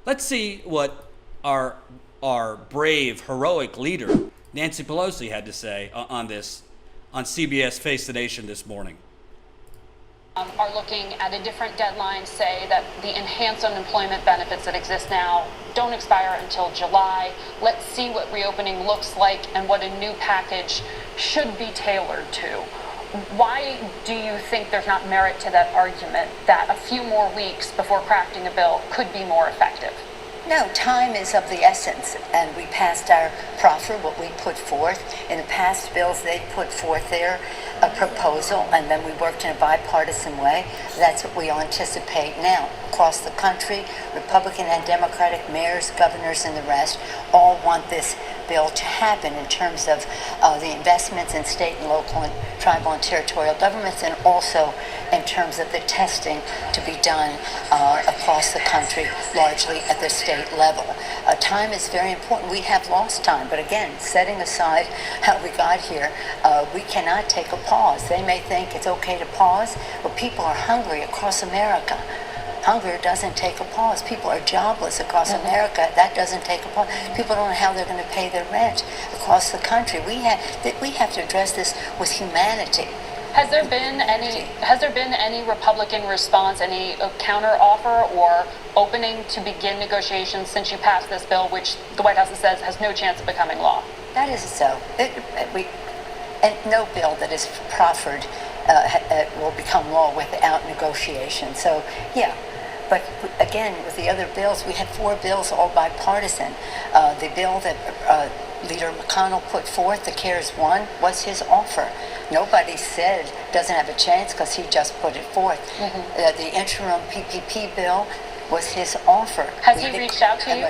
Let's see what our brave, heroic leader, Nancy Pelosi, had to say on this on CBS Face the Nation this morning. Are looking at a different deadline, say that the enhanced unemployment benefits that exist now don't expire until July. Let's see what reopening looks like and what a new package should be tailored to. Why do you think there's not merit to that argument that a few more weeks before crafting a bill could be more effective? No, time is of the essence, and we passed our proffer, what we put forth. In the past bills, they put forth their proposal, and then we worked in a bipartisan way. That's what we anticipate now. Across the country, Republican and Democratic mayors, governors, and the rest all want this bill to happen in terms of the investments in state and local and tribal and territorial governments, and also in terms of the testing to be done across the country, largely at the state level. Time is very important. We have lost time, but again, setting aside how we got here, we cannot take a pause. They may think it's okay to pause, but people are hungry across America. Hunger doesn't take a pause. People are jobless across America. That doesn't take a pause. People don't know how they're going to pay their rent across the country. We have to address this with humanity. Has there been any Republican response, any counter offer or opening to begin negotiations since you passed this bill, which the White House says has no chance of becoming law? That is so. And no bill that is proffered will become law without negotiation. So, yeah. But again, with the other bills, we had 4 bills, all bipartisan. The bill that Leader McConnell put forth, the CARES 1, was his offer. Nobody said doesn't have a chance because he just put it forth. The interim PPP bill was his offer. Has he reached out to you?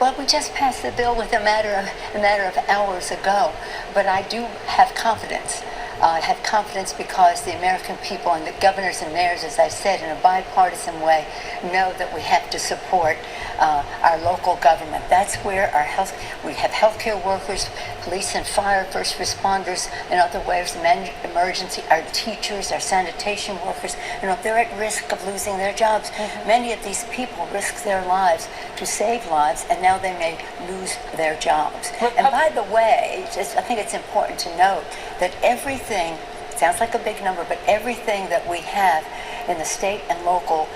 Well, we just passed the bill with a matter of hours ago, but I do have confidence. I have confidence because the American people and the governors and mayors, as I said, in a bipartisan way, know that we have to support our local government. That's where we have healthcare workers, police and fire, first responders, in other ways, emergency, our teachers, our sanitation workers. They're at risk of losing their jobs. Many of these people risk their lives to save lives, and now they may lose their jobs. And by the way, I think it's important to note that everything, sounds like a big number, but everything that we have in the state and local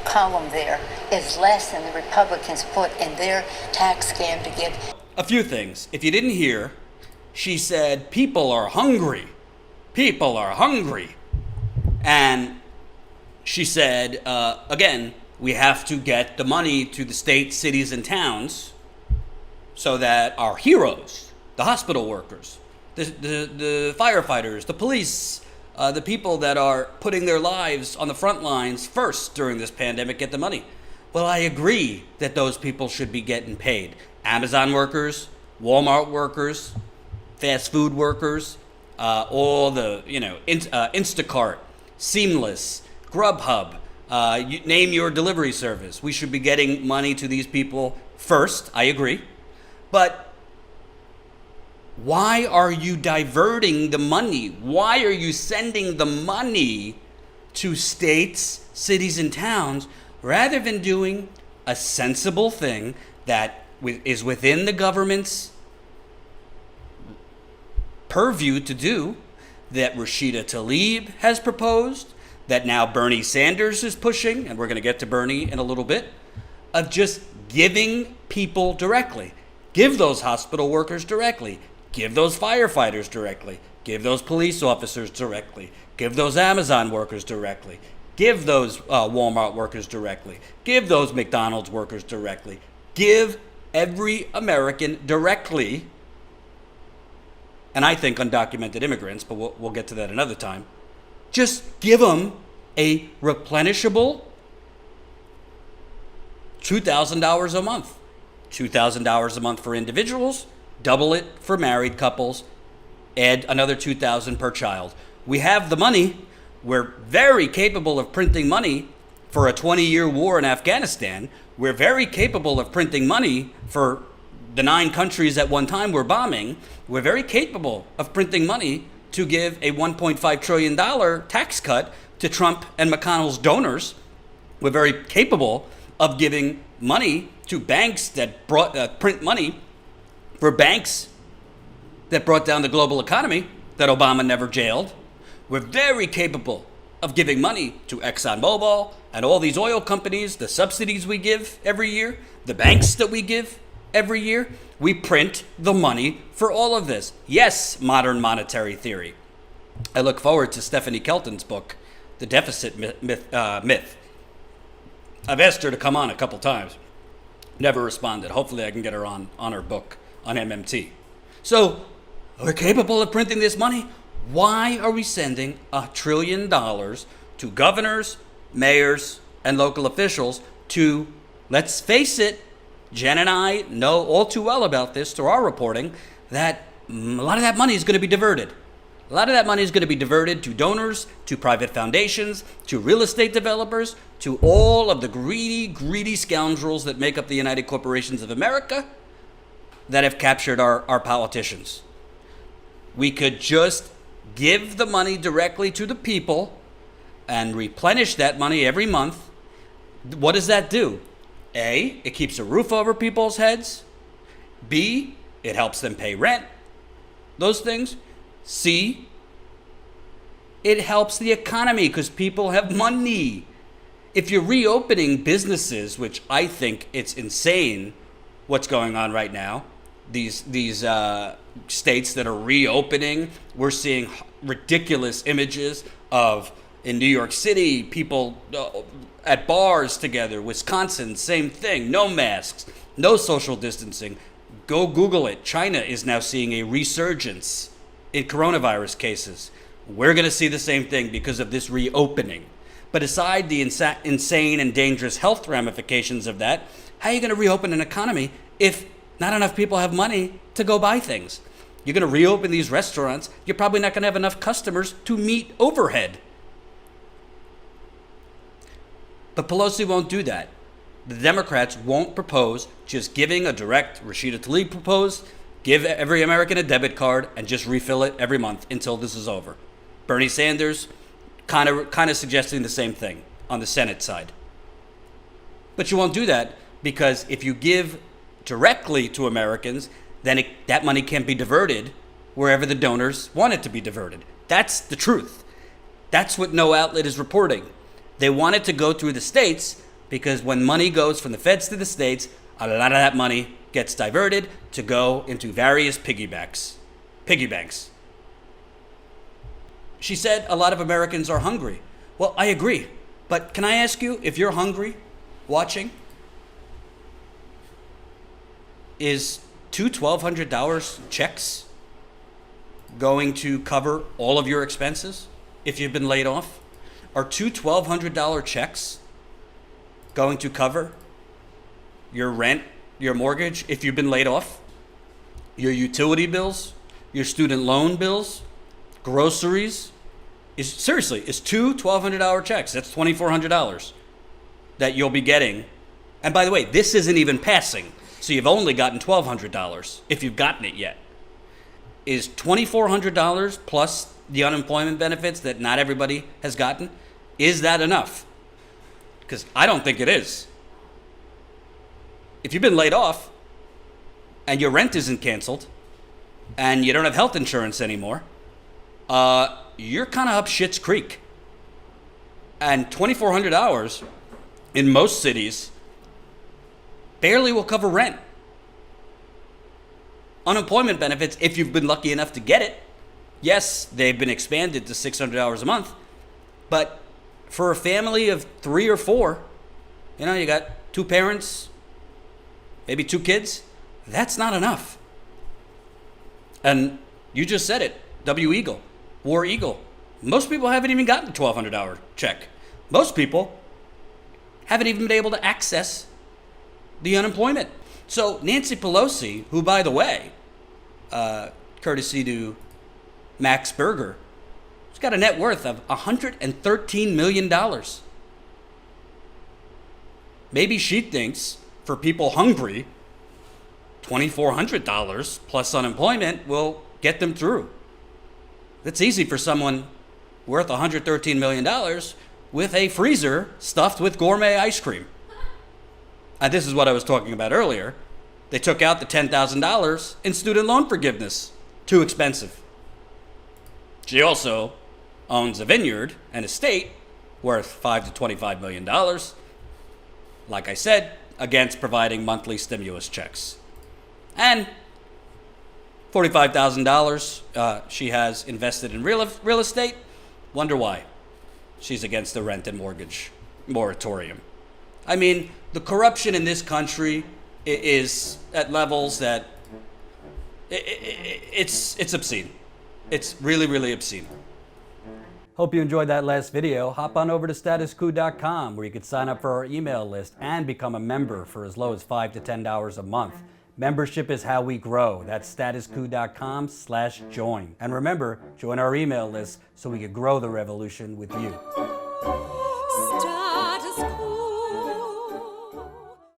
column there is less than the Republicans put in their tax scam to give. A few things. If you didn't hear, she said, people are hungry. People are hungry. And she said, again, we have to get the money to the states, cities, and towns so that our heroes, the hospital workers, the firefighters, the police, the people that are putting their lives on the front lines first during this pandemic get the money. Well, I agree that those people should be getting paid. Amazon workers, Walmart workers, fast food workers, all the, Instacart, Seamless, Grubhub, you name your delivery service. We should be getting money to these people first. I agree. But why are you diverting the money? Why are you sending the money to states, cities, and towns rather than doing a sensible thing that is within the government's purview to do, that Rashida Tlaib has proposed, that now Bernie Sanders is pushing, and we're going to get to Bernie in a little bit, of just giving people directly. Give those hospital workers directly. Give those firefighters directly. Give those police officers directly. Give those Amazon workers directly. Give those Walmart workers directly. Give those McDonald's workers directly. Give every American directly. And I think undocumented immigrants, but we'll get to that another time. Just give them a replenishable $2,000 a month. $2,000 a month for individuals. Double it for married couples, add another $2,000 per child. We have the money. We're very capable of printing money for a 20-year war in Afghanistan. We're very capable of printing money for the 9 countries at one time we're bombing. We're very capable of printing money to give a $1.5 trillion tax cut to Trump and McConnell's donors. We're very capable of giving money to banks that print money for banks that brought down the global economy that Obama never jailed. We're very capable of giving money to ExxonMobil and all these oil companies, the subsidies we give every year, the banks that we give every year. We print the money for all of this. Yes, modern monetary theory. I look forward to Stephanie Kelton's book, The Deficit Myth. I've asked her to come on a couple times. Never responded. Hopefully I can get her on her book on MMT. So we're capable of printing this money. Why are we sending $1 trillion to governors, mayors, and local officials to, let's face it, Jen and I know all too well about this through our reporting, that a lot of that money is going to be diverted. A lot of that money is going to be diverted to donors, to private foundations, to real estate developers, to all of the greedy, greedy scoundrels that make up the United Corporations of America that have captured our politicians. We could just give the money directly to the people and replenish that money every month. What does that do? A, it keeps a roof over people's heads. B, it helps them pay rent. Those things. C, it helps the economy because people have money. If you're reopening businesses, which I think it's insane what's going on right now, these states that are reopening, we're seeing ridiculous images of, in New York City, people at bars together. Wisconsin, same thing. No masks, no social distancing. Go Google it. China is now seeing a resurgence in coronavirus cases. We're going to see the same thing because of this reopening. But aside the insane and dangerous health ramifications of that, how are you going to reopen an economy if not enough people have money to go buy things? You're going to reopen these restaurants. You're probably not going to have enough customers to meet overhead. But Pelosi won't do that. The Democrats won't propose just giving a direct, Rashida Tlaib proposed, give every American a debit card and just refill it every month until this is over. Bernie Sanders kind of suggesting the same thing on the Senate side. But you won't do that because if you give directly to Americans, then that money can't be diverted wherever the donors want it to be diverted. That's the truth. That's what no outlet is reporting. They want it to go through the states because when money goes from the feds to the states, a lot of that money gets diverted to go into various piggy banks. She said a lot of Americans are hungry. Well, I agree. But can I ask you, if you're hungry, watching, is two $1,200 checks going to cover all of your expenses if you've been laid off? Are two $1,200 checks going to cover your rent, your mortgage if you've been laid off? Your utility bills, your student loan bills, groceries? Is two $1,200 checks. That's $2,400 that you'll be getting. And by the way, this isn't even passing. So you've only gotten $1,200 if you've gotten it yet. Is $2,400 plus the unemployment benefits that not everybody has gotten, is that enough? Because I don't think it is. If you've been laid off and your rent isn't canceled and you don't have health insurance anymore, you're kind of up shit's creek. And $2,400 in most cities barely will cover rent. Unemployment benefits, if you've been lucky enough to get it, yes, they've been expanded to $600 a month, but for a family of 3 or 4, you got 2 parents, maybe 2 kids, that's not enough. And you just said it, War Eagle. Most people haven't even gotten a $1,200 check. Most people haven't even been able to access the unemployment. So Nancy Pelosi, who, by the way, courtesy to Max Berger, she's got a net worth of $113 million. Maybe she thinks for people hungry, $2,400 plus unemployment will get them through. That's easy for someone worth $113 million with a freezer stuffed with gourmet ice cream. And this is what I was talking about earlier. They took out the $10,000 in student loan forgiveness. Too expensive. She also owns a vineyard and estate worth $5 to $25 million. Like I said, against providing monthly stimulus checks. And $45,000 she has invested in real estate. Wonder why? She's against the rent and mortgage moratorium. I mean, the corruption in this country is at levels that it's obscene. It's really, really obscene. Hope you enjoyed that last video. Hop on over to statuscoup.com where you can sign up for our email list and become a member for as low as $5 to $10 a month. Membership is how we grow. That's statuscoup.com/join. And remember, join our email list so we can grow the revolution with you.